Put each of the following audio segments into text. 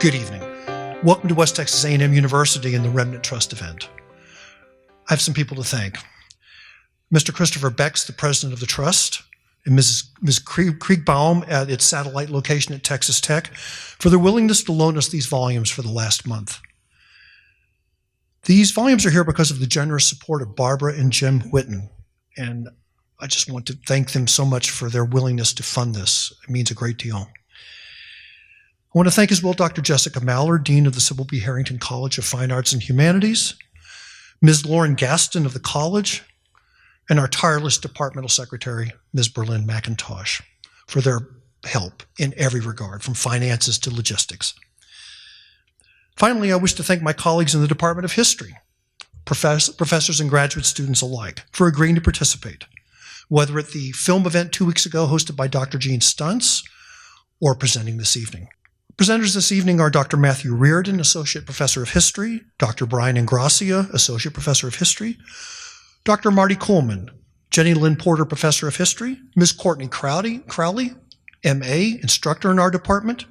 Good evening. Welcome to West Texas A&M University and the Remnant Trust event. I have some people to thank. Mr. Christopher Becks, the president of the trust, and Ms. Kriegbaum at its satellite location at Texas Tech for their willingness to loan us these volumes for the last month. These volumes are here because of the generous support of Barbara and Jim Whitten, and I just want to thank them so much for their willingness to fund this. It means a great deal. I want to thank as well Dr. Jessica Mallard, Dean of the Sybil B. Harrington College of Fine Arts and Humanities, Ms. Lauren Gaston of the college, and our tireless departmental secretary, Ms. Berlin McIntosh, for their help in every regard, from finances to logistics. Finally, I wish to thank my colleagues in the Department of History, professors and graduate students alike, for agreeing to participate, whether at the film event 2 weeks ago hosted by Dr. Gene Stuntz or presenting this evening. Presenters this evening are Dr. Matthew Reardon, Associate Professor of History, Dr. Brian Ingracia, Associate Professor of History, Dr. Marty Coleman, Jenny Lynn Porter, Professor of History, Ms. Courtney Crowley, MA, Instructor in our department,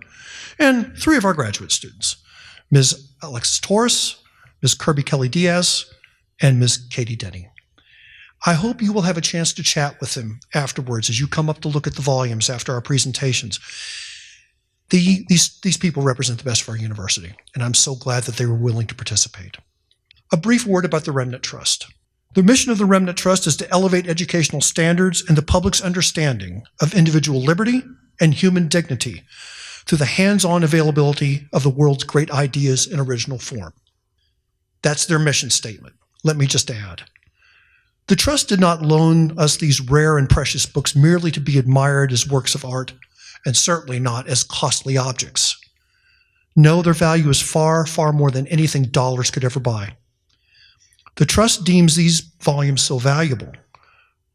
and 3 of our graduate students, Ms. Alexis Torres, Ms. Kirby Kelly Diaz, and Ms. Katie Denny. I hope you will have a chance to chat with them afterwards as you come up to look at the volumes after our presentations. These people represent the best of our university, and I'm so glad that they were willing to participate. A brief word about the Remnant Trust. The mission of the Remnant Trust is to elevate educational standards and the public's understanding of individual liberty and human dignity through the hands-on availability of the world's great ideas in original form. That's their mission statement. Let me just add. The Trust did not loan us these rare and precious books merely to be admired as works of art, and certainly not as costly objects. No, their value is far, far more than anything dollars could ever buy. The Trust deems these volumes so valuable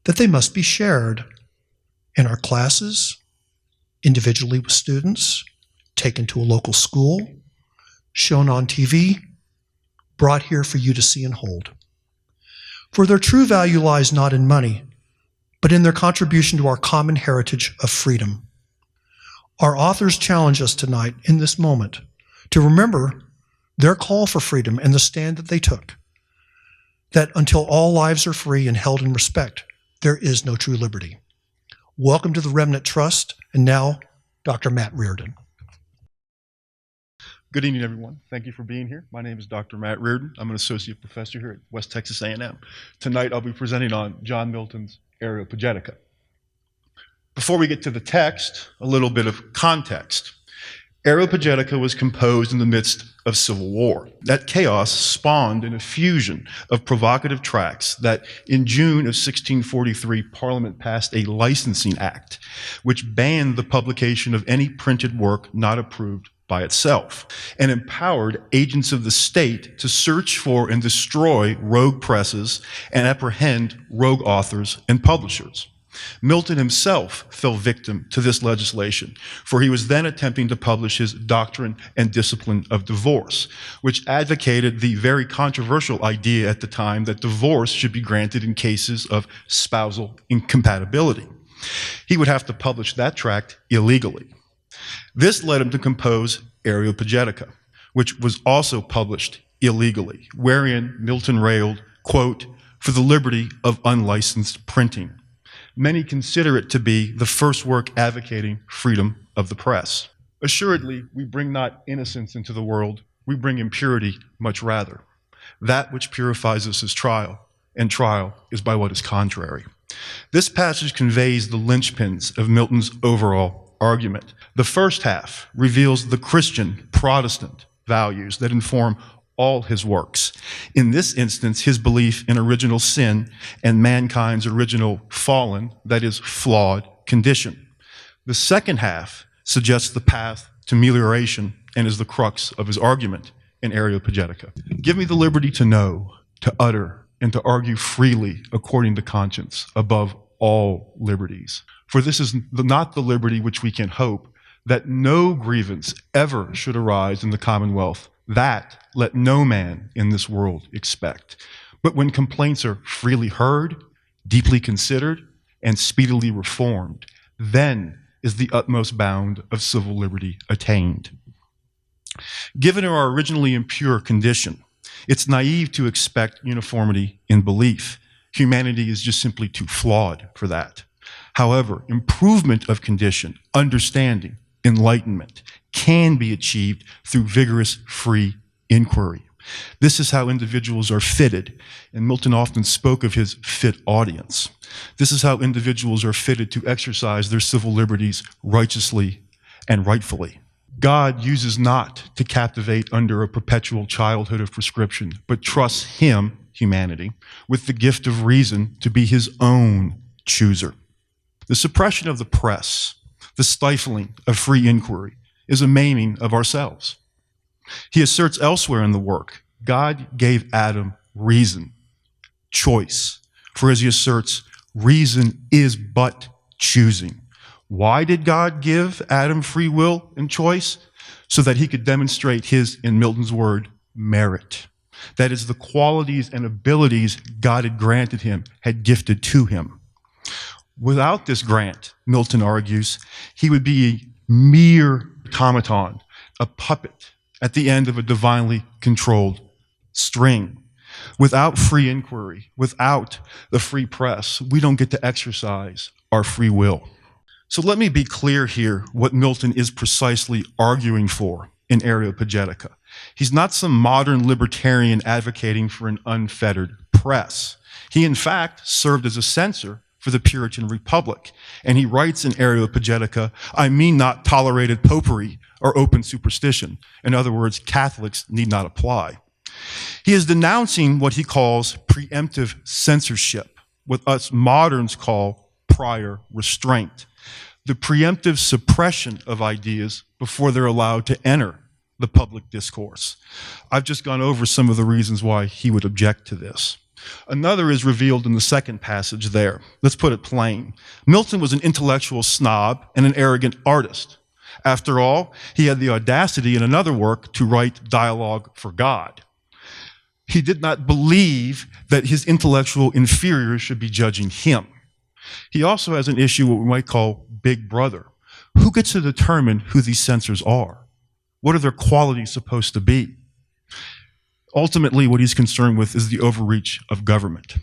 that they must be shared in our classes, individually with students, taken to a local school, shown on TV, brought here for you to see and hold. For their true value lies not in money, but in their contribution to our common heritage of freedom. Our authors challenge us tonight in this moment to remember their call for freedom and the stand that they took, that until all lives are free and held in respect, there is no true liberty. Welcome to the Remnant Trust, and now, Dr. Matt Reardon. Good evening, everyone. Thank you for being here. My name is Dr. Matt Reardon. I'm an associate professor here at West Texas A&M. Tonight, I'll be presenting on John Milton's Areopagitica. Before we get to the text, a little bit of context. Areopagitica was composed in the midst of civil war. That chaos spawned an effusion of provocative tracts that in June of 1643, Parliament passed a licensing act which banned the publication of any printed work not approved by itself and empowered agents of the state to search for and destroy rogue presses and apprehend rogue authors and publishers. Milton himself fell victim to this legislation, for he was then attempting to publish his Doctrine and Discipline of Divorce, which advocated the very controversial idea at the time that divorce should be granted in cases of spousal incompatibility. He would have to publish that tract illegally. This led him to compose Areopagitica, which was also published illegally, wherein Milton railed, quote, "for the liberty of unlicensed printing." Many consider it to be the first work advocating freedom of the press. Assuredly, we bring not innocence into the world, we bring impurity much rather. That which purifies us is trial, and trial is by what is contrary. This passage conveys the linchpins of Milton's overall argument. The first half reveals the Christian, Protestant values that inform all his works. In this instance, his belief in original sin and mankind's original fallen, that is, flawed condition. The second half suggests the path to amelioration and is the crux of his argument in Areopagitica. Give me the liberty to know, to utter, and to argue freely according to conscience above all liberties. For this is not the liberty which we can hope, that no grievance ever should arise in the commonwealth. That let no man in this world expect. But when complaints are freely heard, deeply considered, and speedily reformed, then is the utmost bound of civil liberty attained. Given our originally impure condition, it's naive to expect uniformity in belief. Humanity is just simply too flawed for that. However, improvement of condition, understanding, enlightenment can be achieved through vigorous free inquiry. This is how individuals are fitted, and Milton often spoke of his fit audience. This is how individuals are fitted to exercise their civil liberties righteously and rightfully. God uses not to captivate under a perpetual childhood of prescription, but trusts him, humanity, with the gift of reason to be his own chooser. The suppression of the press, the stifling of free inquiry, is a maiming of ourselves. He asserts elsewhere in the work, God gave Adam reason, choice. For as he asserts, reason is but choosing. Why did God give Adam free will and choice? So that he could demonstrate his, in Milton's word, merit. That is, the qualities and abilities God had granted him, had gifted to him. Without this grant, Milton argues, he would be a mere automaton, a puppet at the end of a divinely controlled string. Without free inquiry, without the free press, we don't get to exercise our free will. So let me be clear here what Milton is precisely arguing for in Areopagitica. He's not some modern libertarian advocating for an unfettered press. He, in fact, served as a censor for the Puritan Republic. And he writes in Areopagitica, I mean not tolerated popery or open superstition. In other words, Catholics need not apply. He is denouncing what he calls preemptive censorship, what us moderns call prior restraint, the preemptive suppression of ideas before they're allowed to enter the public discourse. I've just gone over some of the reasons why he would object to this. Another is revealed in the second passage there. Let's put it plain. Milton was an intellectual snob and an arrogant artist. After all, he had the audacity in another work to write Dialogue for God. He did not believe that his intellectual inferiors should be judging him. He also has an issue what we might call Big Brother. Who gets to determine who these censors are? What are their qualities supposed to be? Ultimately, what he's concerned with is the overreach of government.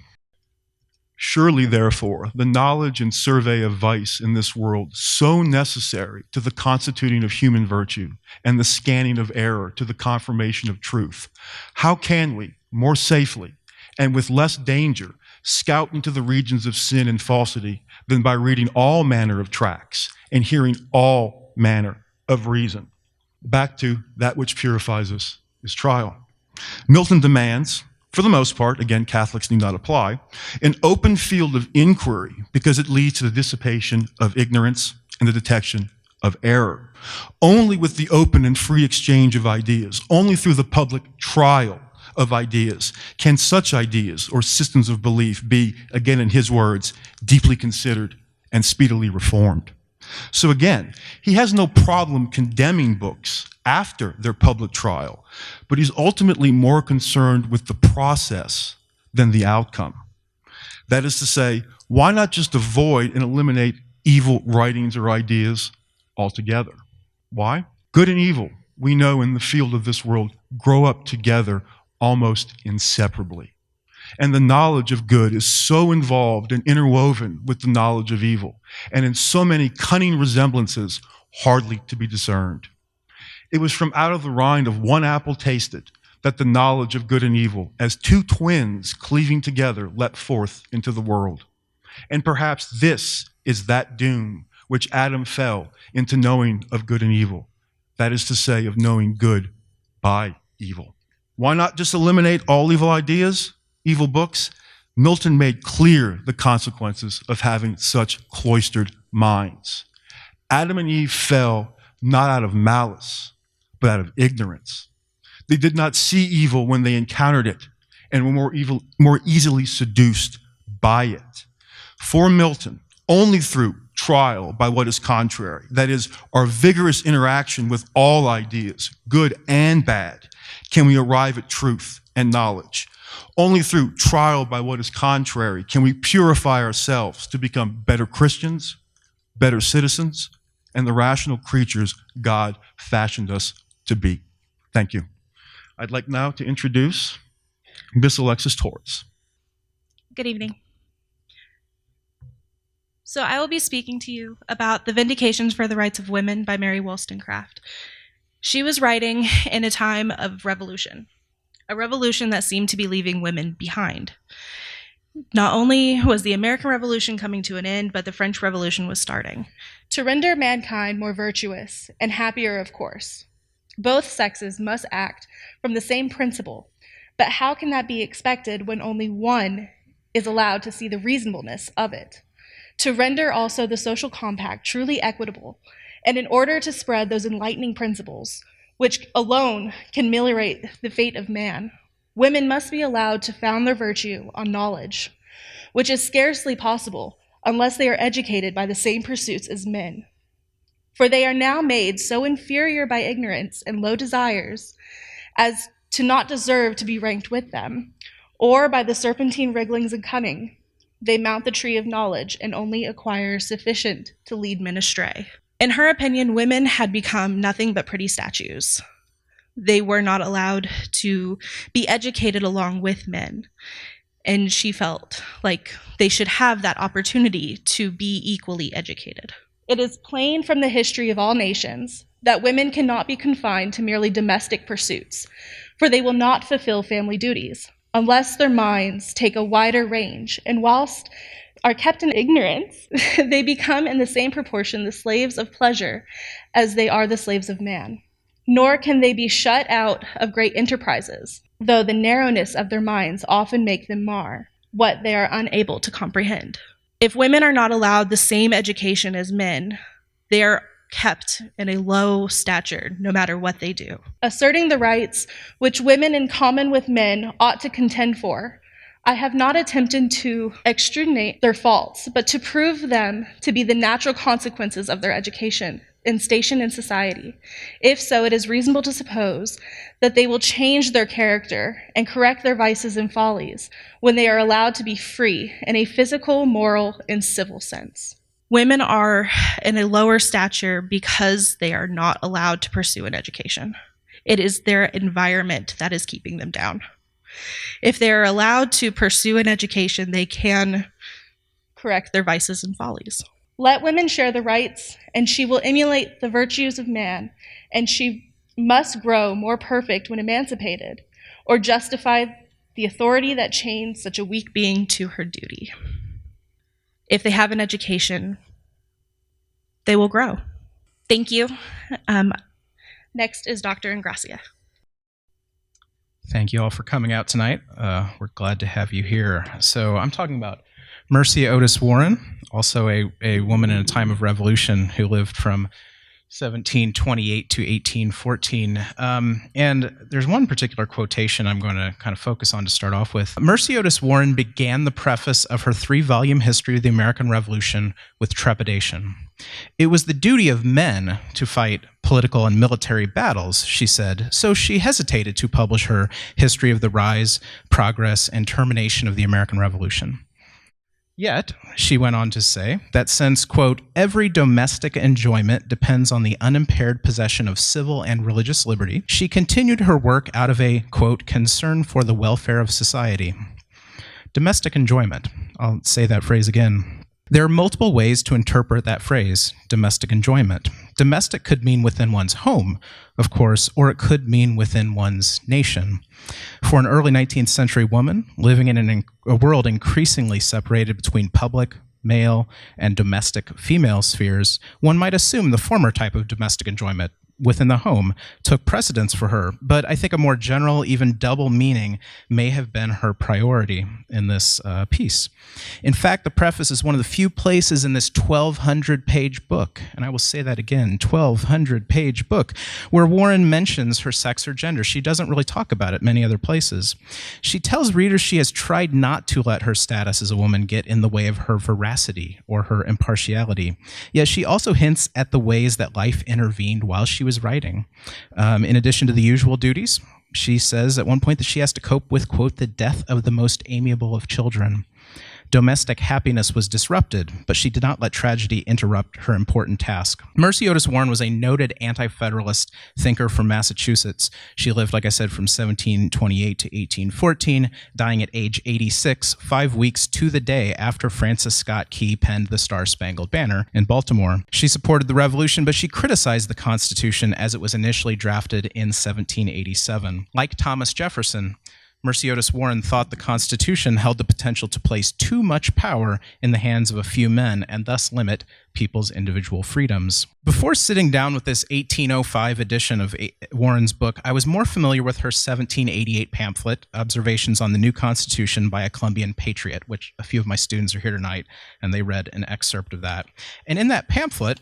Surely, therefore, the knowledge and survey of vice in this world, so necessary to the constituting of human virtue and the scanning of error to the confirmation of truth, how can we more safely and with less danger scout into the regions of sin and falsity than by reading all manner of tracts and hearing all manner of reason? Back to that which purifies us is trial. Milton demands, for the most part, again, Catholics need not apply, an open field of inquiry because it leads to the dissipation of ignorance and the detection of error. Only with the open and free exchange of ideas, only through the public trial of ideas, can such ideas or systems of belief be, again in his words, deeply considered and speedily reformed. So again, he has no problem condemning books after their public trial, but he's ultimately more concerned with the process than the outcome. That is to say, why not just avoid and eliminate evil writings or ideas altogether? Why? Good and evil, we know in the field of this world, grow up together almost inseparably. And the knowledge of good is so involved and interwoven with the knowledge of evil, and in so many cunning resemblances, hardly to be discerned. It was from out of the rind of one apple tasted that the knowledge of good and evil, as two twins cleaving together, leapt forth into the world. And perhaps this is that doom which Adam fell into knowing of good and evil. That is to say, of knowing good by evil. Why not just eliminate all evil ideas, evil books? Milton made clear the consequences of having such cloistered minds. Adam and Eve fell not out of malice, but out of ignorance. They did not see evil when they encountered it and were more easily seduced by it. For Milton, only through trial by what is contrary, that is, our vigorous interaction with all ideas, good and bad, can we arrive at truth and knowledge. Only through trial by what is contrary can we purify ourselves to become better Christians, better citizens, and the rational creatures God fashioned us to be. Thank you. I'd like now to introduce Miss Alexis Torres. Good evening. So I will be speaking to you about The Vindications for the Rights of Women by Mary Wollstonecraft. She was writing in a time of revolution, a revolution that seemed to be leaving women behind. Not only was the American Revolution coming to an end, but the French Revolution was starting. To render mankind more virtuous and happier, of course, both sexes must act from the same principle. But how can that be expected when only one is allowed to see the reasonableness of it? To render also the social compact truly equitable, and in order to spread those enlightening principles, which alone can ameliorate the fate of man, women must be allowed to found their virtue on knowledge, which is scarcely possible unless they are educated by the same pursuits as men. For they are now made so inferior by ignorance and low desires as to not deserve to be ranked with them, or by the serpentine wrigglings and cunning, they mount the tree of knowledge and only acquire sufficient to lead men astray. In her opinion, women had become nothing but pretty statues. They were not allowed to be educated along with men, and she felt like they should have that opportunity to be equally educated. It is plain from the history of all nations that women cannot be confined to merely domestic pursuits, for they will not fulfill family duties unless their minds take a wider range, and whilst are kept in ignorance, they become in the same proportion the slaves of pleasure as they are the slaves of man. Nor can they be shut out of great enterprises, though the narrowness of their minds often make them mar what they are unable to comprehend. If women are not allowed the same education as men, they are kept in a low stature no matter what they do. Asserting the rights which women in common with men ought to contend for, I have not attempted to extenuate their faults, but to prove them to be the natural consequences of their education and station in society. If so, it is reasonable to suppose that they will change their character and correct their vices and follies when they are allowed to be free in a physical, moral, and civil sense. Women are in a lower stature because they are not allowed to pursue an education. It is their environment that is keeping them down. If they are allowed to pursue an education, they can correct their vices and follies. Let women share the rights, and she will emulate the virtues of man, and she must grow more perfect when emancipated, or justify the authority that chains such a weak being to her duty. If they have an education, they will grow. Thank you. Next is Dr. Ingracia. Thank you all for coming out tonight. We're glad to have you here. So I'm talking about Mercy Otis Warren, also a woman in a time of revolution who lived from 1728 to 1814. And there's one particular quotation I'm going to kind of focus on to start off with. Mercy Otis Warren began the preface of her 3-volume history of the American Revolution with trepidation. It was the duty of men to fight political and military battles, she said, so she hesitated to publish her history of the rise, progress, and termination of the American Revolution. Yet, she went on to say that since, quote, every domestic enjoyment depends on the unimpaired possession of civil and religious liberty, she continued her work out of a, quote, concern for the welfare of society. Domestic enjoyment. I'll say that phrase again. There are multiple ways to interpret that phrase, domestic enjoyment. Domestic could mean within one's home, of course, or it could mean within one's nation. For an early 19th century woman living in a world increasingly separated between public, male, and domestic female spheres, one might assume the former type of domestic enjoyment within the home took precedence for her, but I think a more general, even double meaning may have been her priority in this piece. In fact, the preface is one of the few places in this 1,200-page book, and I will say that again, 1,200-page book, where Warren mentions her sex or gender. She doesn't really talk about it many other places. She tells readers she has tried not to let her status as a woman get in the way of her veracity or her impartiality. Yet she also hints at the ways that life intervened while she was writing. In addition to the usual duties, she says at one point that she has to cope with, quote, the death of the most amiable of children. Domestic happiness was disrupted, but she did not let tragedy interrupt her important task. Mercy Otis Warren was a noted anti-federalist thinker from Massachusetts. She lived, like I said, from 1728 to 1814, dying at age 86, 5 weeks to the day after Francis Scott Key penned the Star-Spangled Banner in Baltimore. She supported the Revolution, but she criticized the Constitution as it was initially drafted in 1787. Like Thomas Jefferson, Mercy Otis Warren thought the Constitution held the potential to place too much power in the hands of a few men and thus limit people's individual freedoms. Before sitting down with this 1805 edition of Warren's book, I was more familiar with her 1788 pamphlet, Observations on the New Constitution by a Columbian Patriot, which a few of my students are here tonight, and they read an excerpt of that. And in that pamphlet,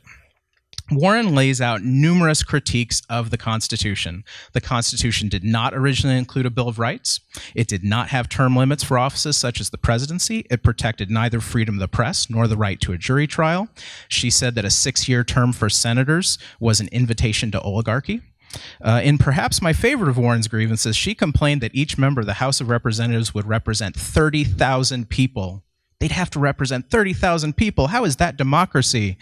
Warren lays out numerous critiques of the Constitution. The Constitution did not originally include a Bill of Rights. It did not have term limits for offices such as the presidency. It protected neither freedom of the press nor the right to a jury trial. She said that a 6-year term for senators was an invitation to oligarchy. In perhaps my favorite of Warren's grievances, she complained that each member of the House of Representatives would represent 30,000 people. They'd have to represent 30,000 people. How is that democracy?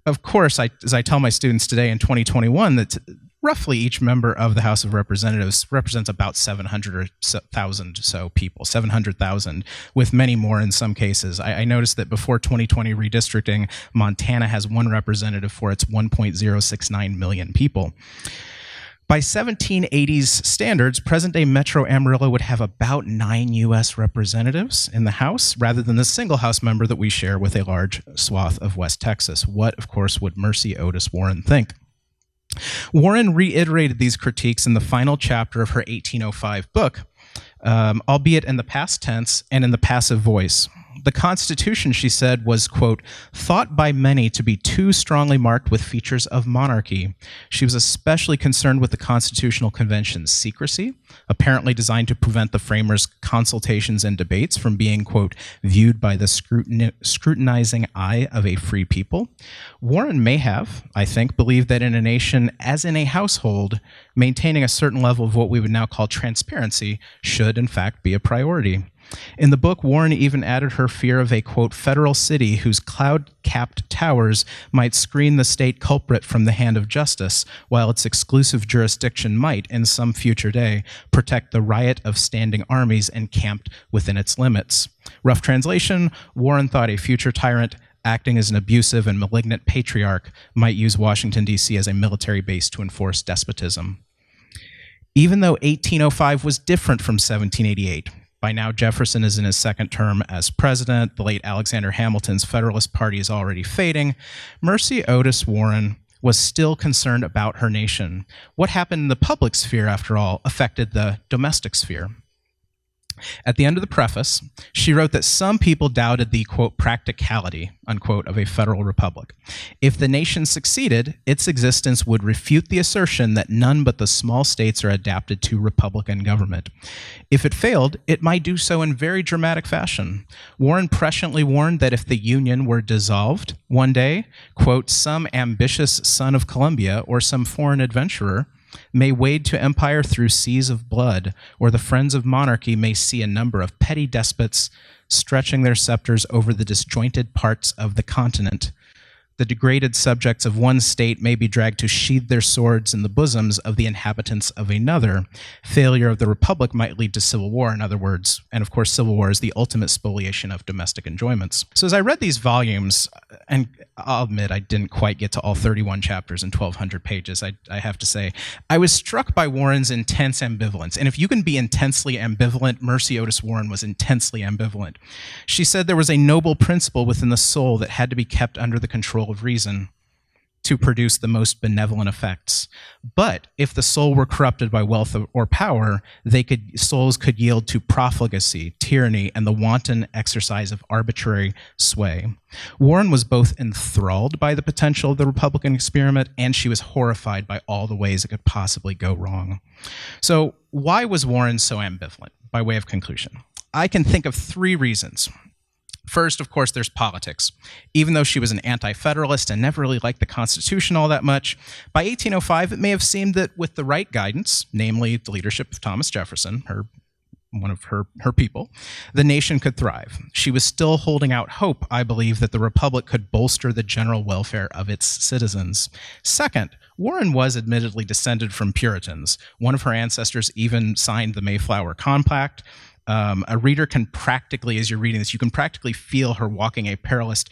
Of course, as I tell my students today in 2021, that roughly each member of the House of Representatives represents about 700,000 so people, 700,000, with many more in some cases. I noticed that before 2020 redistricting, Montana has one representative for its 1.069 million people. By 1780s standards, present-day Metro Amarillo would have about 9 U.S. representatives in the House, rather than the single House member that we share with a large swath of West Texas. What, of course, would Mercy Otis Warren think? Warren reiterated these critiques in the final chapter of her 1805 book, albeit in the past tense and in the passive voice. The Constitution, she said, was, quote, thought by many to be too strongly marked with features of monarchy. She was especially concerned with the Constitutional Convention's secrecy, apparently designed to prevent the framers' consultations and debates from being, quote, viewed by the scrutinizing eye of a free people. Warren may have, I think, believed that in a nation, as in a household, maintaining a certain level of what we would now call transparency should, in fact, be a priority. In the book, Warren even added her fear of a, quote, federal city whose cloud-capped towers might screen the state culprit from the hand of justice, while its exclusive jurisdiction might, in some future day, protect the riot of standing armies encamped within its limits. Rough translation, Warren thought a future tyrant acting as an abusive and malignant patriarch might use Washington, D.C. as a military base to enforce despotism. Even though 1805 was different from 1788, by now, Jefferson is in his second term as president. The late Alexander Hamilton's Federalist Party is already fading. Mercy Otis Warren was still concerned about her nation. What happened in the public sphere, after all, affected the domestic sphere. At the end of the preface, she wrote that some people doubted the, quote, practicality, unquote, of a federal republic. If the nation succeeded, its existence would refute the assertion that none but the small states are adapted to republican government. If it failed, it might do so in very dramatic fashion. Warren presciently warned that if the Union were dissolved one day, quote, some ambitious son of Columbia or some foreign adventurer may wade to empire through seas of blood, or the friends of monarchy may see a number of petty despots stretching their scepters over the disjointed parts of the continent. The degraded subjects of one state may be dragged to sheathe their swords in the bosoms of the inhabitants of another. Failure of the republic might lead to civil war, in other words, and of course civil war is the ultimate spoliation of domestic enjoyments. So as I read these volumes, and I'll admit I didn't quite get to all 31 chapters and 1,200 pages, I have to say, I was struck by Warren's intense ambivalence. And if you can be intensely ambivalent, Mercy Otis Warren was intensely ambivalent. She said there was a noble principle within the soul that had to be kept under the control of reason to produce the most benevolent effects. But if the soul were corrupted by wealth or power, souls could yield to profligacy, tyranny, and the wanton exercise of arbitrary sway. Warren was both enthralled by the potential of the Republican experiment, and she was horrified by all the ways it could possibly go wrong. So why was Warren so ambivalent, by way of conclusion? I can think of 3 reasons. First, of course, there's politics. Even though she was an anti-federalist and never really liked the Constitution all that much, by 1805 it may have seemed that with the right guidance, namely the leadership of Thomas Jefferson, her one of her people, the nation could thrive. She was still holding out hope, I believe, that the Republic could bolster the general welfare of its citizens. Second, Warren was admittedly descended from Puritans. One of her ancestors even signed the Mayflower Compact. A reader can practically, as you're reading this, you can practically feel her walking a perilous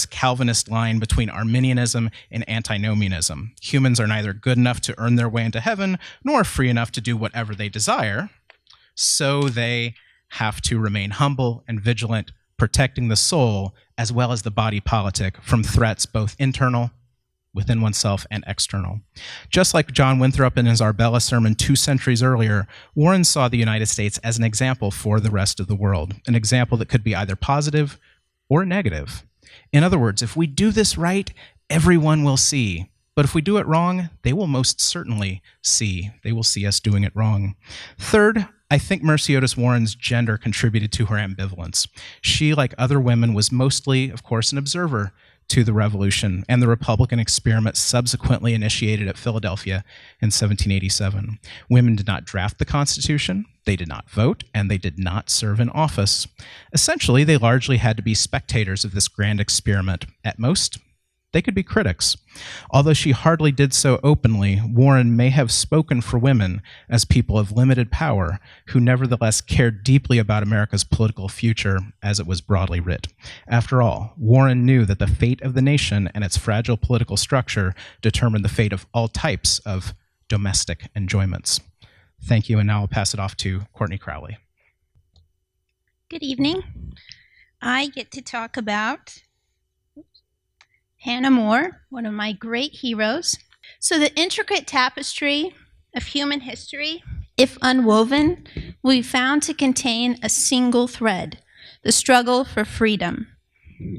Calvinist line between Arminianism and antinomianism. Humans are neither good enough to earn their way into heaven, nor free enough to do whatever they desire, so they have to remain humble and vigilant, protecting the soul as well as the body politic from threats both internal, within oneself, and external. Just like John Winthrop in his Arbella sermon 2 centuries earlier, Warren saw the United States as an example for the rest of the world, an example that could be either positive or negative. In other words, if we do this right, everyone will see. But if we do it wrong, they will most certainly see. They will see us doing it wrong. Third, I think Mercy Otis Warren's gender contributed to her ambivalence. She, like other women, was mostly, of course, an observer to the Revolution and the Republican experiment subsequently initiated at Philadelphia in 1787. Women did not draft the Constitution, they did not vote, and they did not serve in office. Essentially, they largely had to be spectators of this grand experiment. At most, they could be critics. Although she hardly did so openly, Warren may have spoken for women as people of limited power who nevertheless cared deeply about America's political future as it was broadly writ. After all, Warren knew that the fate of the nation and its fragile political structure determined the fate of all types of domestic enjoyments. Thank you, and now I'll pass it off to Courtney Crowley. Good evening. I get to talk about Hannah More, one of my great heroes. So the intricate tapestry of human history, if unwoven, will be found to contain a single thread, the struggle for freedom.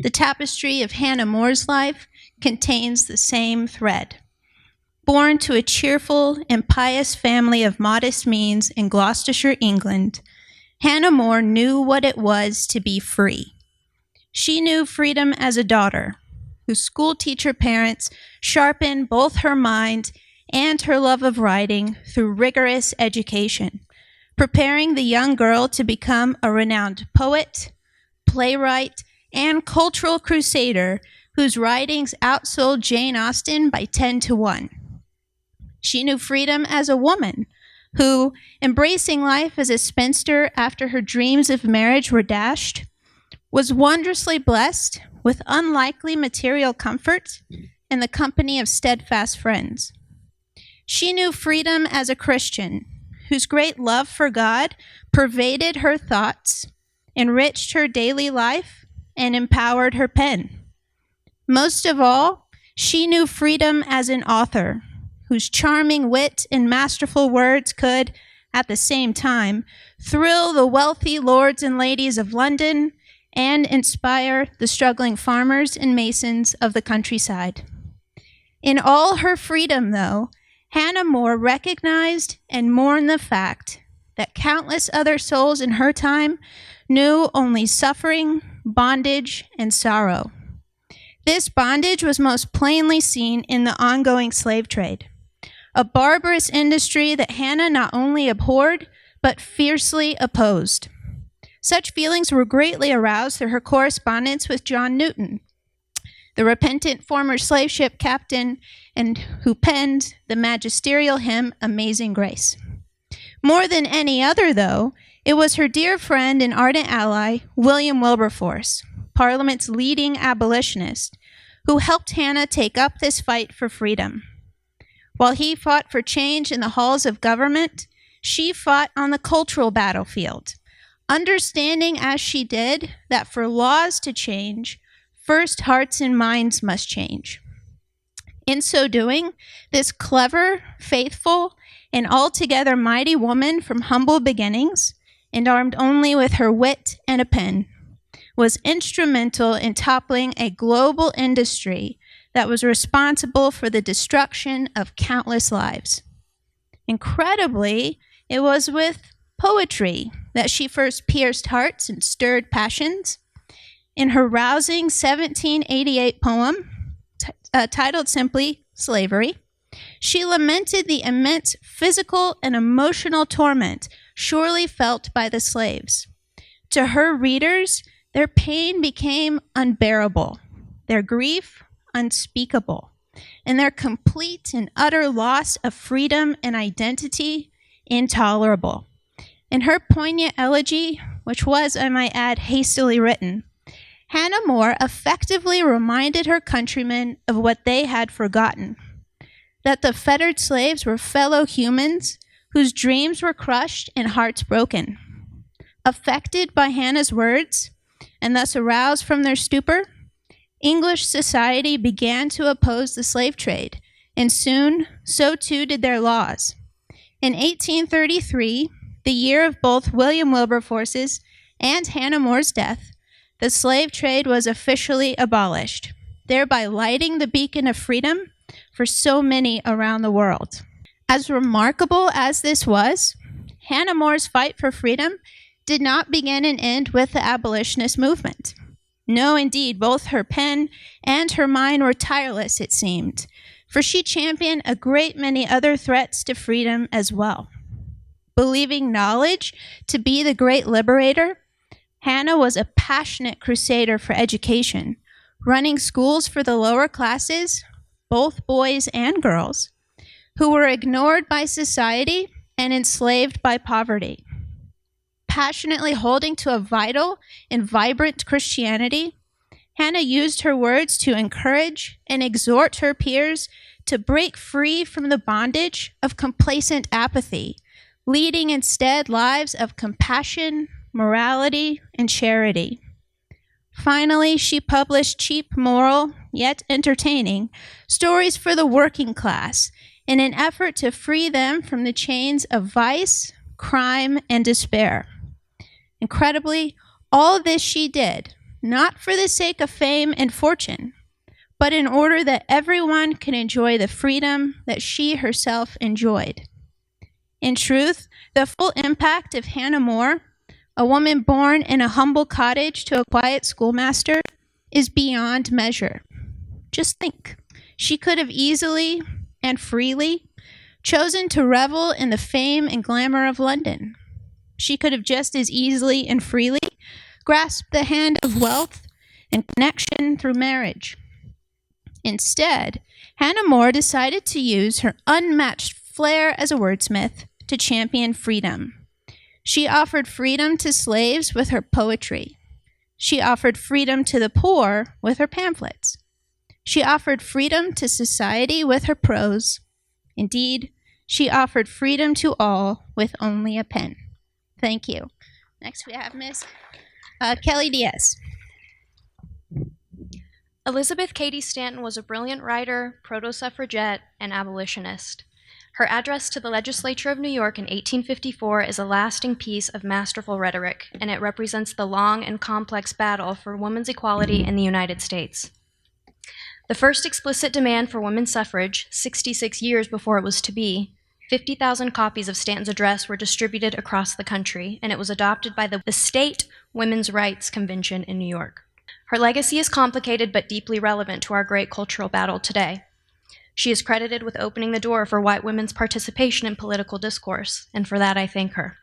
The tapestry of Hannah More's life contains the same thread. Born to a cheerful and pious family of modest means in Gloucestershire, England, Hannah More knew what it was to be free. She knew freedom as a daughter, whose school-teacher parents sharpened both her mind and her love of writing through rigorous education, preparing the young girl to become a renowned poet, playwright, and cultural crusader whose writings outsold Jane Austen by 10 to 1. She knew freedom as a woman who, embracing life as a spinster after her dreams of marriage were dashed, was wondrously blessed with unlikely material comfort and the company of steadfast friends. She knew freedom as a Christian, whose great love for God pervaded her thoughts, enriched her daily life, and empowered her pen. Most of all, she knew freedom as an author, whose charming wit and masterful words could, at the same time, thrill the wealthy lords and ladies of London and inspire the struggling farmers and masons of the countryside. In all her freedom, though, Hannah More recognized and mourned the fact that countless other souls in her time knew only suffering, bondage, and sorrow. This bondage was most plainly seen in the ongoing slave trade, a barbarous industry that Hannah not only abhorred, but fiercely opposed. Such feelings were greatly aroused through her correspondence with John Newton, the repentant former slave ship captain and who penned the magisterial hymn, Amazing Grace. More than any other, though, it was her dear friend and ardent ally, William Wilberforce, Parliament's leading abolitionist, who helped Hannah take up this fight for freedom. While he fought for change in the halls of government, she fought on the cultural battlefield, understanding as she did that for laws to change, first hearts and minds must change. In so doing, this clever, faithful, and altogether mighty woman from humble beginnings, and armed only with her wit and a pen, was instrumental in toppling a global industry that was responsible for the destruction of countless lives. Incredibly, it was with poetry that she first pierced hearts and stirred passions. In her rousing 1788 poem, titled simply Slavery, She lamented the immense physical and emotional torment surely felt by the slaves. To her readers, their pain became unbearable, their grief unspeakable, and their complete and utter loss of freedom and identity intolerable. In her poignant elegy, which was, I might add, hastily written, Hannah More effectively reminded her countrymen of what they had forgotten, that the fettered slaves were fellow humans whose dreams were crushed and hearts broken. Affected by Hannah's words, and thus aroused from their stupor, English society began to oppose the slave trade, and soon so too did their laws. In 1833, the year of both William Wilberforce's and Hannah More's death, the slave trade was officially abolished, thereby lighting the beacon of freedom for so many around the world. As remarkable as this was, Hannah More's fight for freedom did not begin and end with the abolitionist movement. No, indeed, both her pen and her mind were tireless, it seemed, for she championed a great many other threats to freedom as well. Believing knowledge to be the great liberator, Hannah was a passionate crusader for education, running schools for the lower classes, both boys and girls, who were ignored by society and enslaved by poverty. Passionately holding to a vital and vibrant Christianity, Hannah used her words to encourage and exhort her peers to break free from the bondage of complacent apathy, leading instead lives of compassion, morality, and charity. Finally, she published cheap, moral, yet entertaining, stories for the working class in an effort to free them from the chains of vice, crime, and despair. Incredibly, all this she did, not for the sake of fame and fortune, but in order that everyone can enjoy the freedom that she herself enjoyed. In truth, the full impact of Hannah More, a woman born in a humble cottage to a quiet schoolmaster, is beyond measure. Just think, she could have easily and freely chosen to revel in the fame and glamour of London. She could have just as easily and freely grasped the hand of wealth and connection through marriage. Instead, Hannah More decided to use her unmatched flair as a wordsmith to champion freedom. She offered freedom to slaves with her poetry. She offered freedom to the poor with her pamphlets. She offered freedom to society with her prose. Indeed, she offered freedom to all with only a pen. Thank you. Next we have Miss Kelly Diaz. Elizabeth Cady Stanton was a brilliant writer, proto-suffragette, and abolitionist. Her address to the legislature of New York in 1854 is a lasting piece of masterful rhetoric, and it represents the long and complex battle for women's equality in the United States. The first explicit demand for women's suffrage, 66 years before it was to be, 50,000 copies of Stanton's address were distributed across the country, and it was adopted by the State Women's Rights Convention in New York. Her legacy is complicated but deeply relevant to our great cultural battle today. She is credited with opening the door for white women's participation in political discourse, and for that I thank her.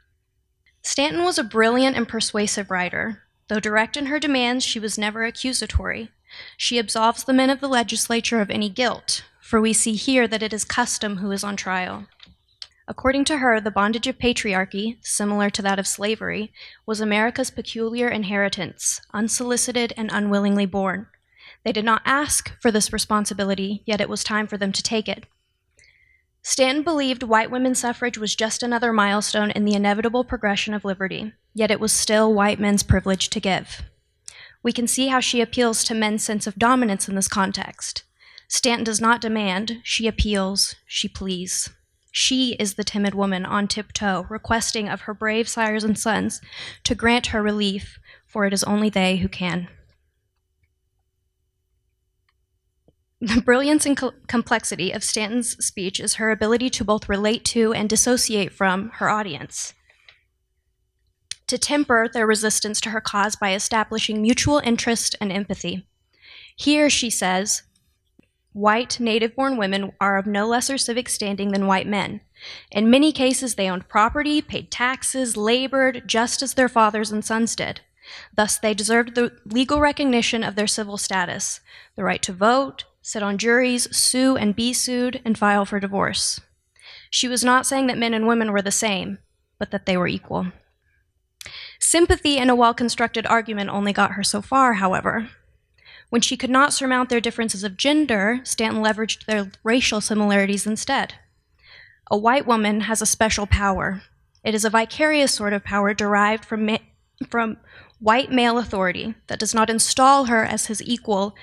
Stanton was a brilliant and persuasive writer. Though direct in her demands, she was never accusatory. She absolves the men of the legislature of any guilt, for we see here that it is custom who is on trial. According to her, the bondage of patriarchy, similar to that of slavery, was America's peculiar inheritance, unsolicited and unwillingly born. They did not ask for this responsibility, yet it was time for them to take it. Stanton believed white women's suffrage was just another milestone in the inevitable progression of liberty, yet it was still white men's privilege to give. We can see how she appeals to men's sense of dominance in this context. Stanton does not demand, she appeals, she pleads. She is the timid woman on tiptoe, requesting of her brave sires and sons to grant her relief, for it is only they who can. The brilliance and complexity of Stanton's speech is her ability to both relate to and dissociate from her audience, to temper their resistance to her cause by establishing mutual interest and empathy. Here, she says, White, native-born women are of no lesser civic standing than white men. In many cases, they owned property, paid taxes, labored, just as their fathers and sons did. Thus, they deserved the legal recognition of their civil status, the right to vote, sit on juries, sue and be sued, and file for divorce. She was not saying that men and women were the same, but that they were equal. Sympathy in a well-constructed argument only got her so far, however. When she could not surmount their differences of gender, Stanton leveraged their racial similarities instead. A white woman has a special power. It is a vicarious sort of power derived from white male authority that does not install her as his equal,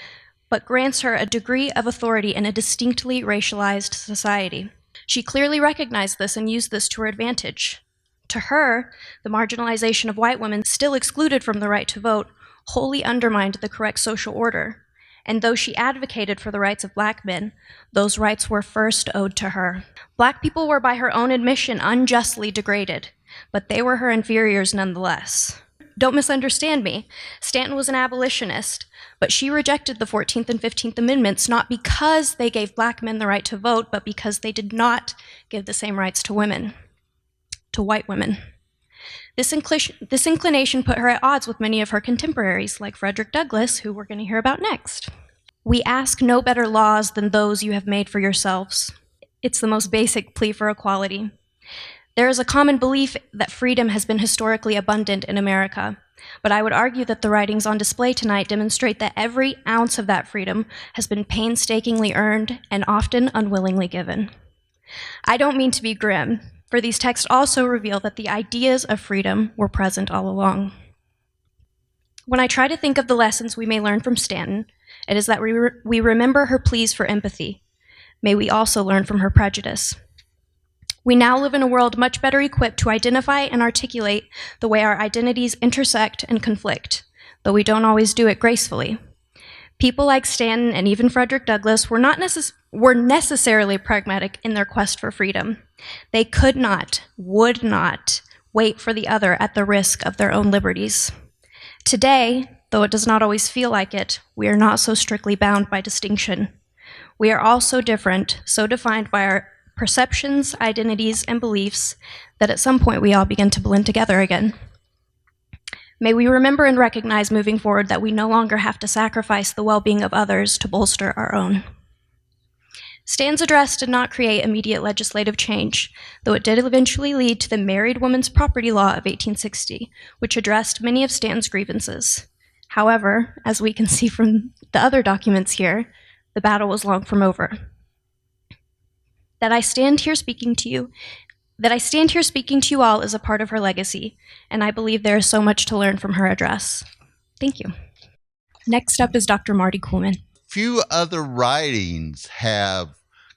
but grants her a degree of authority in a distinctly racialized society. She clearly recognized this and used this to her advantage. To her, the marginalization of white women, still excluded from the right to vote, wholly undermined the correct social order. And though she advocated for the rights of black men, those rights were first owed to her. Black people were, by her own admission, unjustly degraded, but they were her inferiors nonetheless. Don't misunderstand me. Stanton was an abolitionist, but she rejected the 14th and 15th Amendments not because they gave black men the right to vote, but because they did not give the same rights to women, to white women. This inclination put her at odds with many of her contemporaries, like Frederick Douglass, who we're going to hear about next. We ask no better laws than those you have made for yourselves. It's the most basic plea for equality. There is a common belief that freedom has been historically abundant in America, but I would argue that the writings on display tonight demonstrate that every ounce of that freedom has been painstakingly earned and often unwillingly given. I don't mean to be grim, for these texts also reveal that the ideas of freedom were present all along. When I try to think of the lessons we may learn from Stanton, it is that we remember her pleas for empathy. May we also learn from her prejudice. We now live in a world much better equipped to identify and articulate the way our identities intersect and conflict, though we don't always do it gracefully. People like Stanton and even Frederick Douglass were necessarily pragmatic in their quest for freedom. They could not, would not, wait for the other at the risk of their own liberties. Today, though it does not always feel like it, we are not so strictly bound by distinction. We are all so different, so defined by our perceptions, identities, and beliefs that at some point we all begin to blend together again. May we remember and recognize moving forward that we no longer have to sacrifice the well-being of others to bolster our own. Stanton's address did not create immediate legislative change, though it did eventually lead to the Married Women's Property Law of 1860, which addressed many of Stanton's grievances. However, as we can see from the other documents here, the battle was long from over. That I stand here speaking to you all is a part of her legacy, and I believe there is so much to learn from her address. Thank you. Next up is Dr. Marty Kuhlman. Few other writings have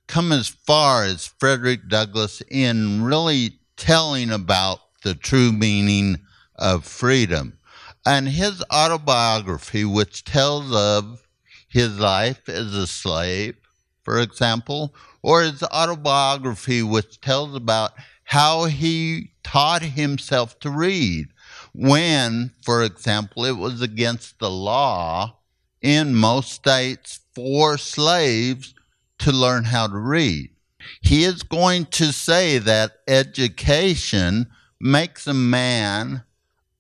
come as far as Frederick Douglass in really telling about the true meaning of freedom. And his autobiography, which tells of his life as a slave, for example, or his autobiography, which tells about how he taught himself to read when, for example, it was against the law in most states for slaves to learn how to read. He is going to say that education makes a man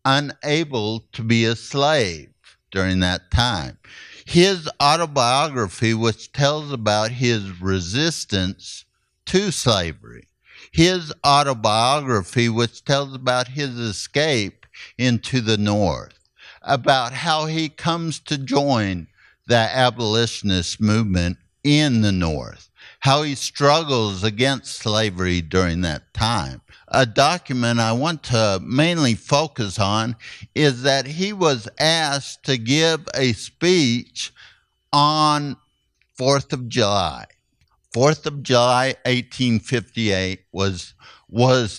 unable to be a slave during that time. His autobiography, which tells about his resistance to slavery. His autobiography, which tells about his escape into the North, about how he comes to join the abolitionist movement in the North, how he struggles against slavery during that time. A document I want to mainly focus on is that he was asked to give a speech on 4th of July. 4th of July, 1858 was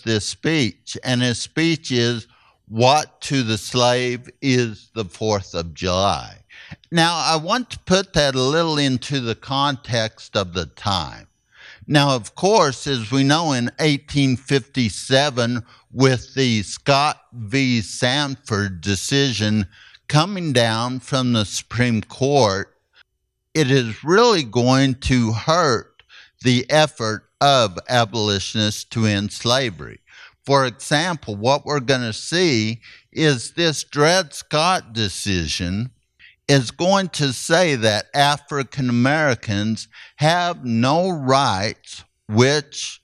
this speech. And his speech is, "What to the slave is the 4th of July?" Now, I want to put that a little into the context of the time. Now, of course, as we know, in 1857, with the Scott v. Sanford decision coming down from the Supreme Court, it is really going to hurt the effort of abolitionists to end slavery. For example, what we're going to see is this Dred Scott decision is going to say that African Americans have no rights which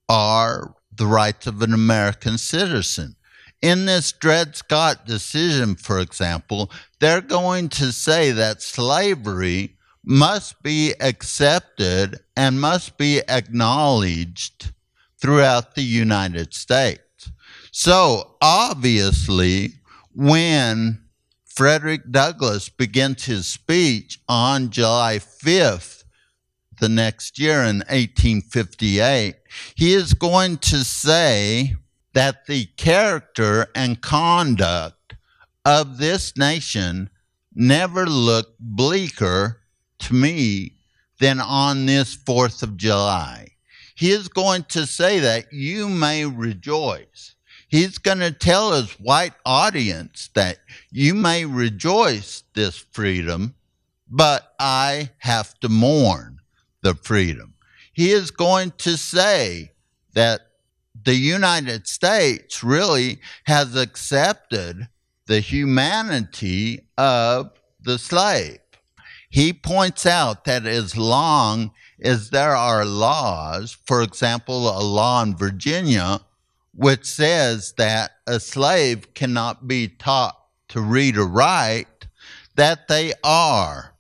are the rights of an American citizen. In this Dred Scott decision, for example, they're going to say that slavery must be accepted and must be acknowledged throughout the United States. So obviously, when Frederick Douglass begins his speech on July 5th, the next year in 1858, he is going to say that the character and conduct of this nation never looked bleaker to me than on this 4th of July. He is going to say that you may rejoice. He's going to tell his white audience that you may rejoice this freedom, but I have to mourn the freedom. He is going to say that the United States really has accepted the humanity of the slave. He points out that as long as there are laws, for example, a law in Virginia, which says that a slave cannot be taught to read or write, that they are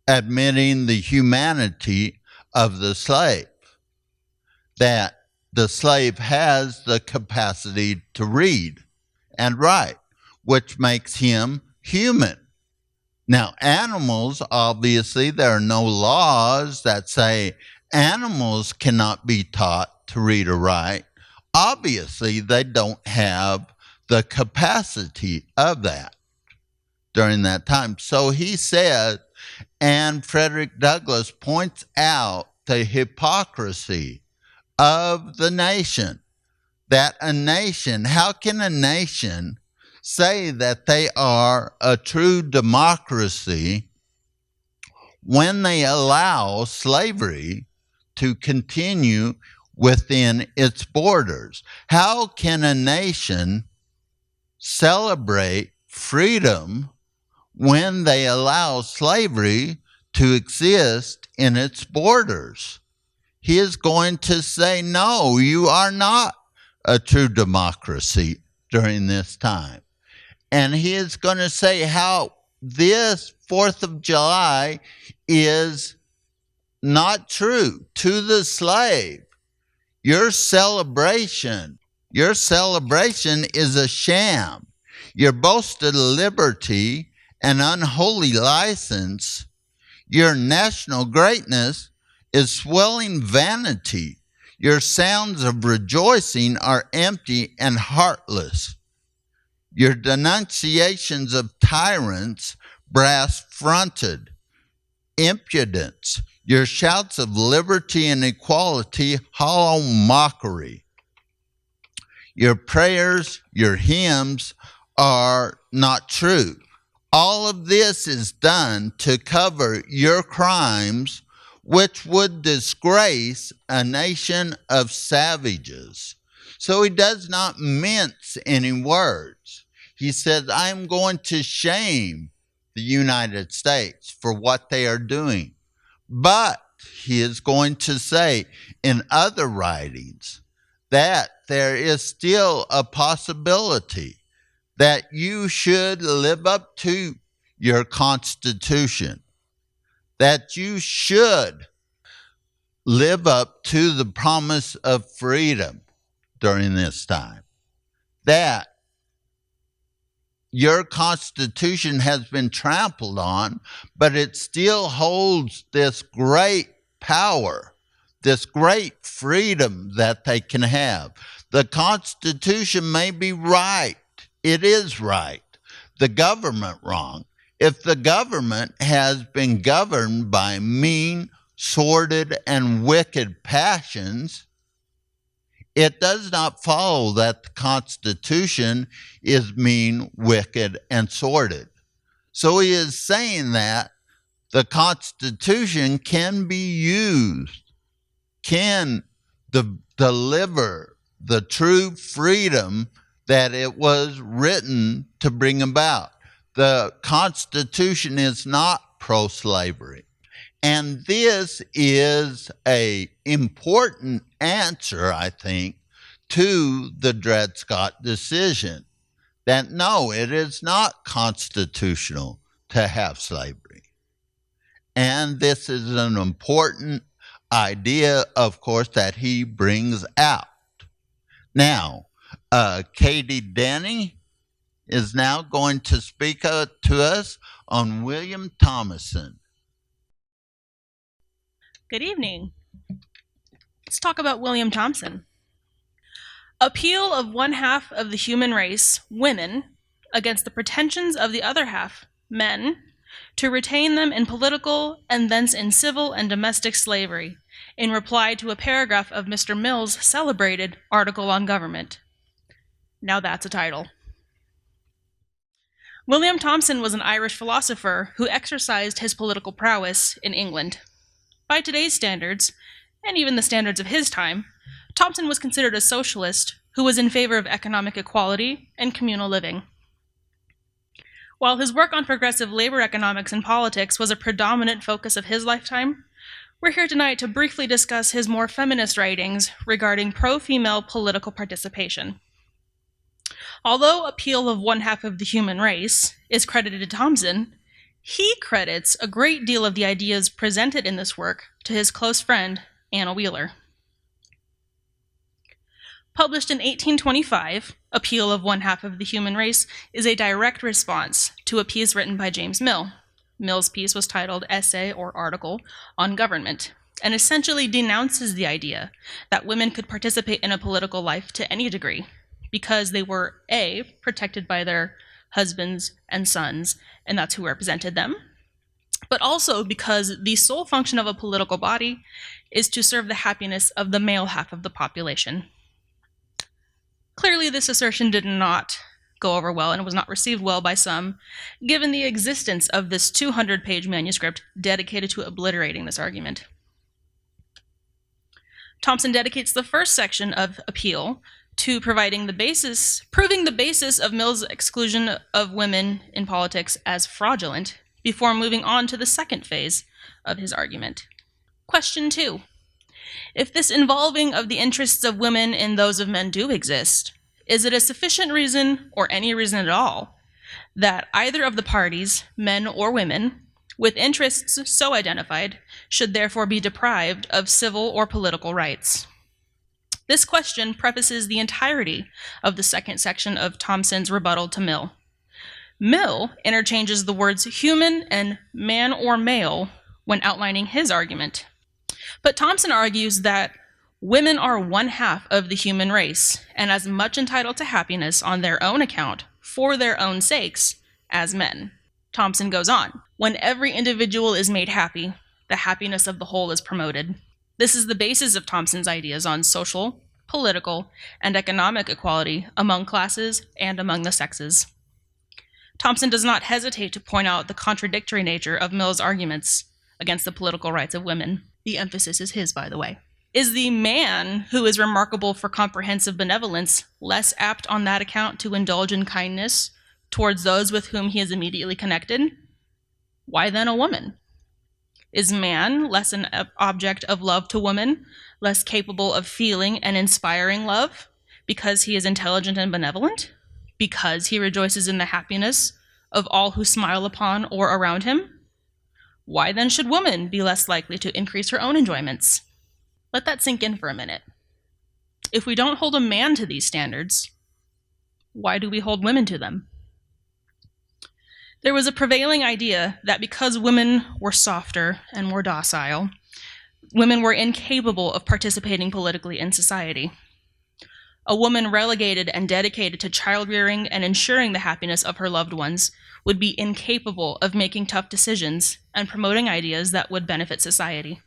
admitting the humanity of the slave, that the slave has the capacity to read and write, which makes him human. Now, animals, obviously, there are no laws that say animals cannot be taught to read or write. Obviously, they don't have the capacity of that during that time. So he said, and Frederick Douglass points out the hypocrisy of the nation, that a nation, how can a nation say that they are a true democracy when they allow slavery to continue within its borders? How can a nation celebrate freedom when they allow slavery to exist in its borders? He is going to say, no, you are not a true democracy during this time. And he is going to say how this 4th of July is not true to the slave. Your celebration is a sham. Your boasted liberty and unholy license, your national greatness is swelling vanity. Your sounds of rejoicing are empty and heartless. Your denunciations of tyrants, brass-fronted, impudence. Your shouts of liberty and equality, hollow mockery. Your prayers, your hymns are not true. All of this is done to cover your crimes, which would disgrace a nation of savages. So he does not mince any words. He says, I'm going to shame the United States for what they are doing. But he is going to say in other writings that there is still a possibility that you should live up to your Constitution, that you should live up to the promise of freedom during this time, that your Constitution has been trampled on, but it still holds this great power, this great freedom that they can have. The Constitution may be right. It is right. The government wrong. If the government has been governed by mean, sordid, and wicked passions, it does not follow that the Constitution is mean, wicked, and sordid. So he is saying that the Constitution can be used, can deliver the true freedom that it was written to bring about. The Constitution is not pro-slavery. And this is an important answer, I think, to the Dred Scott decision, that no, it is not constitutional to have slavery. And this is an important idea, of course, that he brings out. Now, Katie Denny is now going to speak to us on William Thomason. Good evening. Let's talk about William Thompson. Appeal of one half of the human race, women, against the pretensions of the other half, men, to retain them in political and thence in civil and domestic slavery, in reply to a paragraph of Mr. Mill's celebrated article on government. Now that's a title. William Thompson was an Irish philosopher who exercised his political prowess in England. By today's standards, and even the standards of his time, Thompson was considered a socialist who was in favor of economic equality and communal living. While his work on progressive labor economics and politics was a predominant focus of his lifetime, we're here tonight to briefly discuss his more feminist writings regarding pro-female political participation. Although Appeal of One Half of the Human Race is credited to Thompson, he credits a great deal of the ideas presented in this work to his close friend, Anna Wheeler. Published in 1825, Appeal of One Half of the Human Race is a direct response to a piece written by James Mill. Mill's piece was titled Essay or Article on Government, and essentially denounces the idea that women could participate in a political life to any degree, because they were A, protected by their husbands and sons, and that's who represented them, but also because the sole function of a political body is to serve the happiness of the male half of the population. Clearly, this assertion did not go over well and was not received well by some, given the existence of this 200-page manuscript dedicated to obliterating this argument. Thompson dedicates the first section of Appeal to proving the basis of Mill's exclusion of women in politics as fraudulent, before moving on to the second phase of his argument. Question 2. If this involving of the interests of women in those of men do exist, is it a sufficient reason, or any reason at all, that either of the parties, men or women, with interests so identified, should therefore be deprived of civil or political rights? This question prefaces the entirety of the second section of Thompson's rebuttal to Mill. Mill interchanges the words human and man or male when outlining his argument. But Thompson argues that women are one half of the human race and as much entitled to happiness on their own account, for their own sakes, as men. Thompson goes on, when every individual is made happy, the happiness of the whole is promoted. This is the basis of Thompson's ideas on social, political, and economic equality among classes and among the sexes. Thompson does not hesitate to point out the contradictory nature of Mill's arguments against the political rights of women. The emphasis is his, by the way. Is the man who is remarkable for comprehensive benevolence less apt on that account to indulge in kindness towards those with whom he is immediately connected? Why then a woman? Is man less an object of love to woman, less capable of feeling and inspiring love because he is intelligent and benevolent? Because he rejoices in the happiness of all who smile upon or around him? Why then should woman be less likely to increase her own enjoyments? Let that sink in for a minute. If we don't hold a man to these standards, why do we hold women to them? There was a prevailing idea that because women were softer and more docile, women were incapable of participating politically in society. A woman relegated and dedicated to child-rearing and ensuring the happiness of her loved ones would be incapable of making tough decisions and promoting ideas that would benefit society.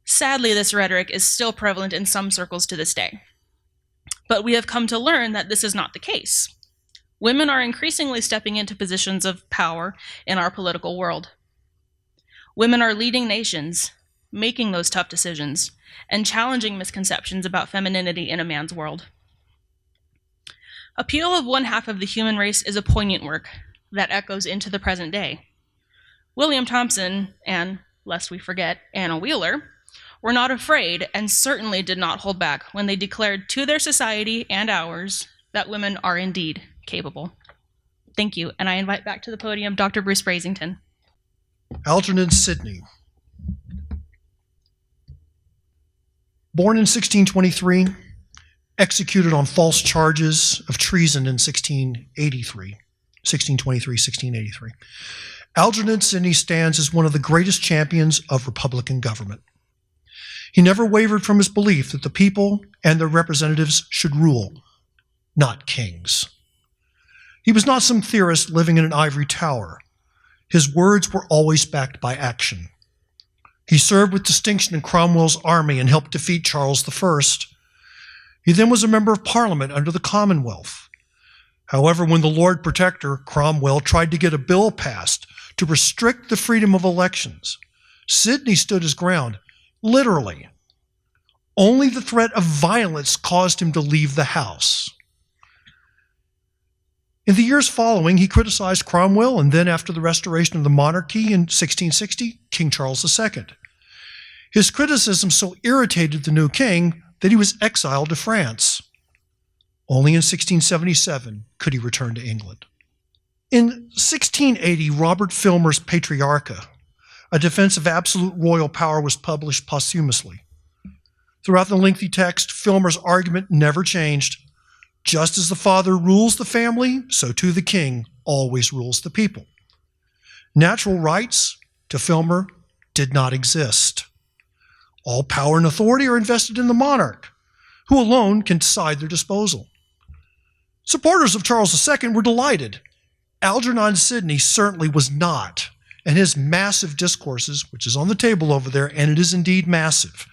Sadly, this rhetoric is still prevalent in some circles to this day. But we have come to learn that this is not the case. Women are increasingly stepping into positions of power in our political world. Women are leading nations, making those tough decisions, and challenging misconceptions about femininity in a man's world. Appeal of one half of the human race is a poignant work that echoes into the present day. William Thompson and, lest we forget, Anna Wheeler, were not afraid and certainly did not hold back when they declared to their society and ours that women are indeed capable. Thank you, and I invite back to the podium Dr. Bruce Brasington. Algernon Sidney. Born in 1623, executed on false charges of treason in 1683. Algernon Sidney stands as one of the greatest champions of Republican government. He never wavered from his belief that the people and their representatives should rule, not kings. He was not some theorist living in an ivory tower. His words were always backed by action. He served with distinction in Cromwell's army and helped defeat Charles I. He then was a member of Parliament under the Commonwealth. However, when the Lord Protector, Cromwell, tried to get a bill passed to restrict the freedom of elections, Sidney stood his ground, literally. Only the threat of violence caused him to leave the house. In the years following, he criticized Cromwell, and then after the restoration of the monarchy in 1660, King Charles II. His criticism so irritated the new king that he was exiled to France. Only in 1677 could he return to England. In 1680, Robert Filmer's Patriarcha, a defense of absolute royal power, was published posthumously. Throughout the lengthy text, Filmer's argument never changed. Just as the father rules the family, so too the king always rules the people. Natural rights, to Filmer, did not exist. All power and authority are invested in the monarch, who alone can decide their disposal. Supporters of Charles II were delighted. Algernon Sidney certainly was not, and his massive discourses, which is on the table over there, and it is indeed massive,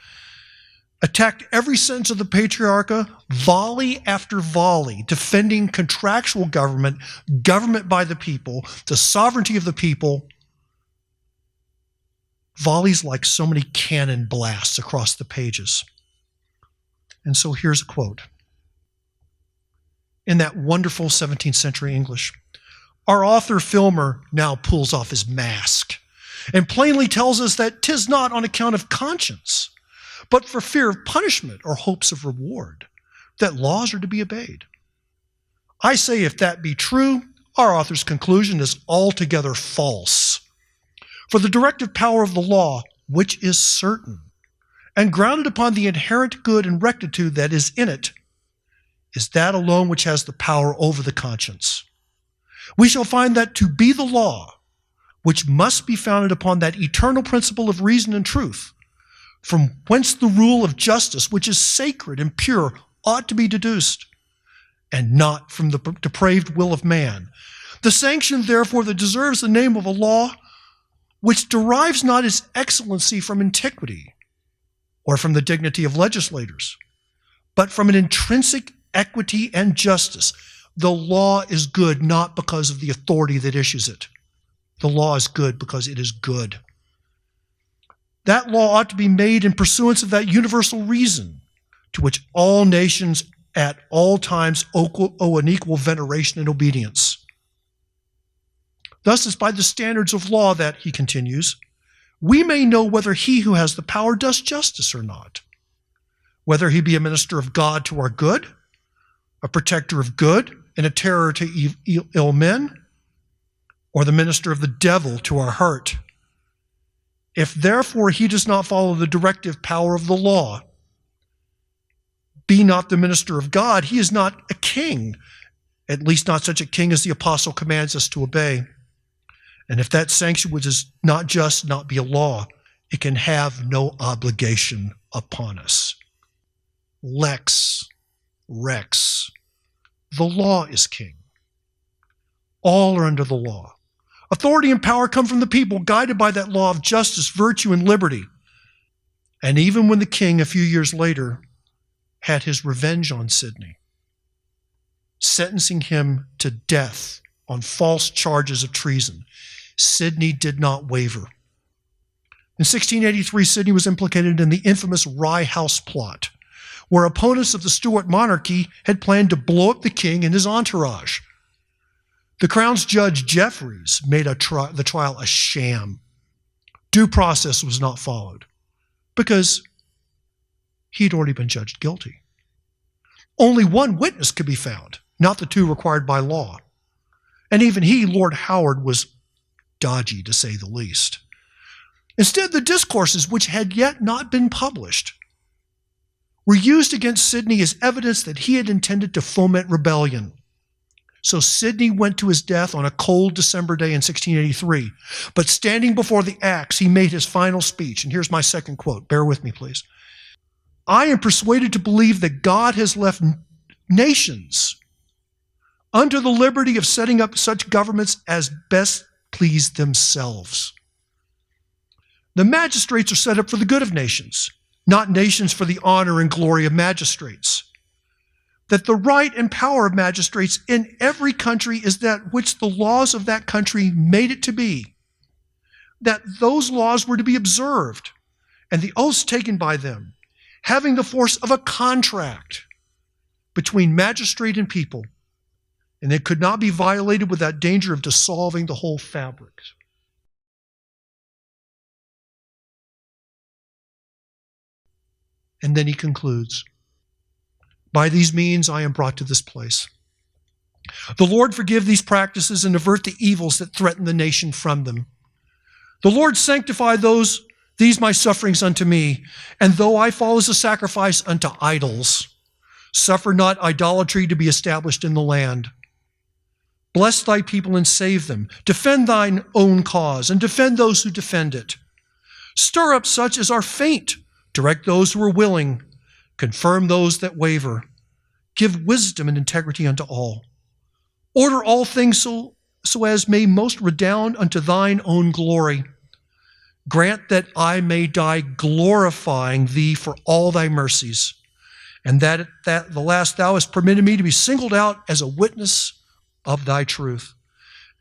attacked every sentence of the Patriarcha, volley after volley, defending contractual government, government by the people, the sovereignty of the people. Volleys like so many cannon blasts across the pages. And so here's a quote. In that wonderful 17th century English, our author Filmer now pulls off his mask and plainly tells us that 'tis not on account of conscience, but for fear of punishment or hopes of reward, that laws are to be obeyed. I say if that be true, our author's conclusion is altogether false. For the directive power of the law, which is certain, and grounded upon the inherent good and rectitude that is in it, is that alone which has the power over the conscience. We shall find that to be the law, which must be founded upon that eternal principle of reason and truth, from whence the rule of justice, which is sacred and pure, ought to be deduced, and not from the depraved will of man. The sanction, therefore, that deserves the name of a law, which derives not its excellency from antiquity or from the dignity of legislators, but from an intrinsic equity and justice. The law is good not because of the authority that issues it. The law is good because it is good. That law ought to be made in pursuance of that universal reason to which all nations at all times owe an equal veneration and obedience. Thus, it's by the standards of law that, he continues, we may know whether he who has the power does justice or not, whether he be a minister of God to our good, a protector of good, and a terror to ill men, or the minister of the devil to our hurt. If therefore he does not follow the directive power of the law, be not the minister of God, he is not a king, at least not such a king as the apostle commands us to obey. And if that sanction which is not just not be a law, it can have no obligation upon us. Lex, rex, the law is king. All are under the law. Authority and power come from the people, guided by that law of justice, virtue, and liberty. And even when the king, a few years later, had his revenge on Sidney, sentencing him to death on false charges of treason, Sidney did not waver. In 1683, Sidney was implicated in the infamous Rye House plot, where opponents of the Stuart monarchy had planned to blow up the king and his entourage. The Crown's Judge Jeffreys made the trial a sham. Due process was not followed because he'd already been judged guilty. Only one witness could be found, not the two required by law. And even he, Lord Howard, was dodgy, to say the least. Instead, the discourses, which had yet not been published, were used against Sidney as evidence that he had intended to foment rebellion. So Sidney went to his death on a cold December day in 1683. But standing before the axe, he made his final speech. And here's my second quote. Bear with me, please. I am persuaded to believe that God has left nations under the liberty of setting up such governments as best please themselves. The magistrates are set up for the good of nations, not nations for the honor and glory of magistrates. That the right and power of magistrates in every country is that which the laws of that country made it to be. That those laws were to be observed, and the oaths taken by them, having the force of a contract between magistrate and people, and it could not be violated without danger of dissolving the whole fabric. And then he concludes, by these means I am brought to this place. The Lord forgive these practices and avert the evils that threaten the nation from them. The Lord sanctify these my sufferings unto me, and though I fall as a sacrifice unto idols, suffer not idolatry to be established in the land. Bless thy people and save them. Defend thine own cause and defend those who defend it. Stir up such as are faint. Direct those who are willing. Confirm those that waver. Give wisdom and integrity unto all. Order all things so as may most redound unto thine own glory. Grant that I may die glorifying thee for all thy mercies, and that at the last thou hast permitted me to be singled out as a witness of thy truth,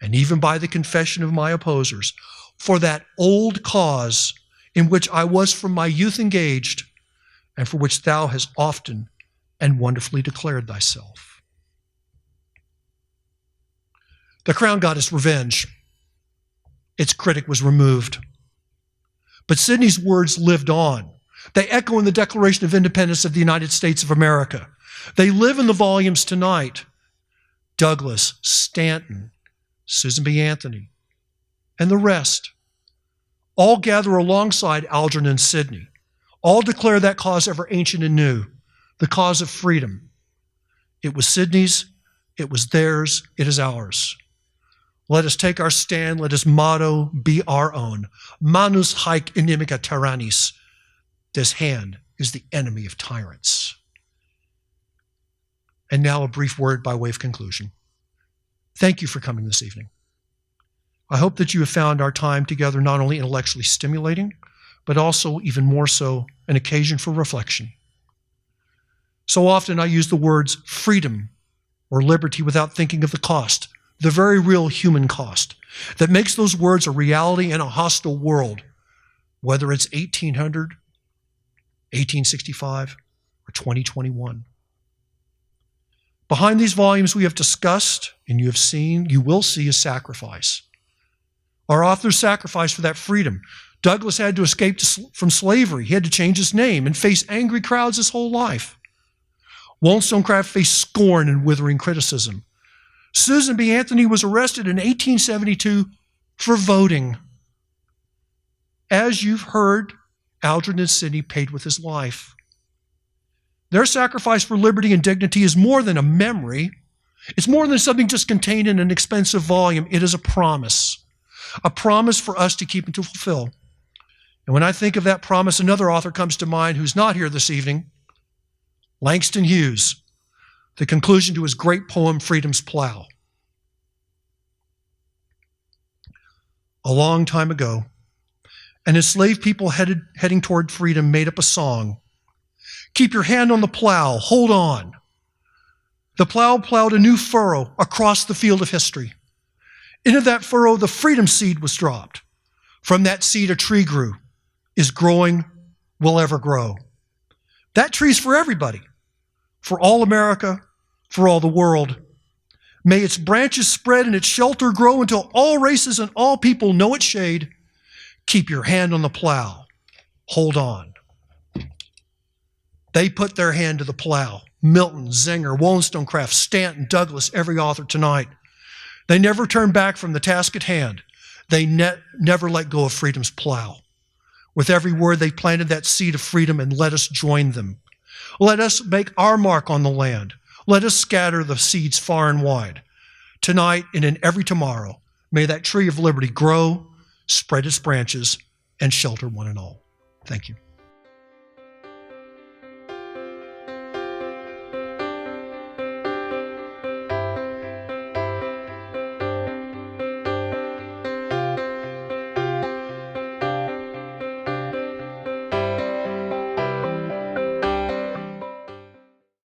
and even by the confession of my opposers, for that old cause in which I was from my youth engaged, and for which thou hast often and wonderfully declared thyself. The crown got its revenge. Its critic was removed. But Sidney's words lived on. They echo in the Declaration of Independence of the United States of America. They live in the volumes tonight. Douglas, Stanton, Susan B. Anthony, and the rest all gather alongside Algernon Sidney. All declare that cause ever ancient and new, the cause of freedom. It was Sidney's, it was theirs, it is ours. Let us take our stand, let his motto be our own. Manus haec inimica tyrannis. This hand is the enemy of tyrants. And now a brief word by way of conclusion. Thank you for coming this evening. I hope that you have found our time together not only intellectually stimulating, but also, even more so, an occasion for reflection. So often I use the words freedom or liberty without thinking of the cost, the very real human cost, that makes those words a reality in a hostile world, whether it's 1800, 1865, or 2021. Behind these volumes we have discussed, and you will see a sacrifice. Our author's sacrifice for that freedom. Douglas had to escape from slavery. He had to change his name and face angry crowds his whole life. Wollstonecraft faced scorn and withering criticism. Susan B. Anthony was arrested in 1872 for voting. As you've heard, Algernon Sidney paid with his life. Their sacrifice for liberty and dignity is more than a memory. It's more than something just contained in an expensive volume. It is a promise for us to keep and to fulfill. And when I think of that promise, another author comes to mind who's not here this evening, Langston Hughes, the conclusion to his great poem, Freedom's Plow. A long time ago, an enslaved people heading toward freedom made up a song. Keep your hand on the plow, hold on. The plow plowed a new furrow across the field of history. Into that furrow, the freedom seed was dropped. From that seed, a tree grew. is growing, will ever grow. That tree's for everybody, for all America, for all the world. May its branches spread and its shelter grow until all races and all people know its shade. Keep your hand on the plow. Hold on. They put their hand to the plow. Milton, Zenger, Wollstonecraft, Stanton, Douglas, every author tonight. They never turned back from the task at hand. They never let go of freedom's plow. With every word, they planted that seed of freedom, and let us join them. Let us make our mark on the land. Let us scatter the seeds far and wide. Tonight and in every tomorrow, may that tree of liberty grow, spread its branches, and shelter one and all. Thank you.